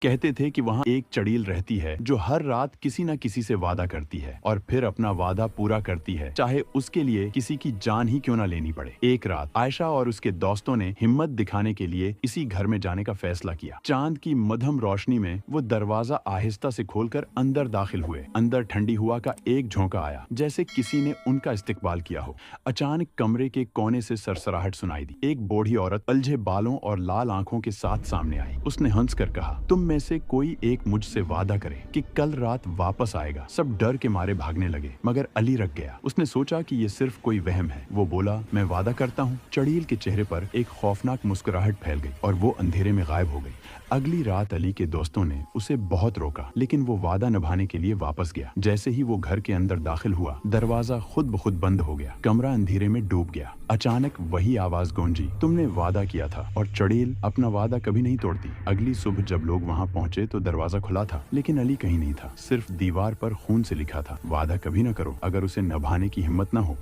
कहते थे कि वहाँ एक चड़ील रहती है जो हर रात किसी न किसी से वादा करती है और फिर अपना वादा पूरा करती है, चाहे उसके लिए किसी की जान ही क्यों ना लेनी पड़े। एक रात आयशा और उसके दोस्तों ने हिम्मत दिखाने के लिए इसी घर में जाने का फैसला किया। चांद की मध्यम रोशनी में वो दरवाजा आहिस्ता से खोलकर अंदर दाखिल हुए। अंदर ठंडी हवा का एक झोंका आया, जैसे किसी ने उनका इस्तकबाल किया हो। अचानक कमरे के कोने से सरसराहट सुनाई दी। एक बूढ़ी औरत अलझे बालों और लाल आंखों के साथ सामने आई। उसने हंसकर कहा, तुम में से कोई एक मुझसे वादा करे कि कल रात वापस आएगा। सब डर के मारे भागने लगे, मगर अली रख गया। उसने सोचा कि ये सिर्फ कोई वहम है। वो बोला, मैं वादा करता हूँ। चड़ील के चेहरे पर एक खौफनाक मुस्कुराहट फैल गई और वो अंधेरे में गायब हो गई। अगली रात अली के दोस्तों ने उसे बहुत रोका, लेकिन वो वादा निभाने के लिए वापस गया। जैसे ही वो घर के अंदर दाखिल हुआ, दरवाजा खुद ब खुद बंद हो गया। कमरा अंधेरे में डूब गया। अचानक वही आवाज गूंजी, तुमने वादा किया था। और चड़ील अपना वादा कभी नहीं तोड़ती। अगली सुबह जब लोग वहाँ पहुंचे तो दरवाजा खुला था, लेकिन अली कहीं नहीं था। सिर्फ दीवार पर खून से लिखा था, वादा कभी न करो अगर उसे निभाने की हिम्मत न हो।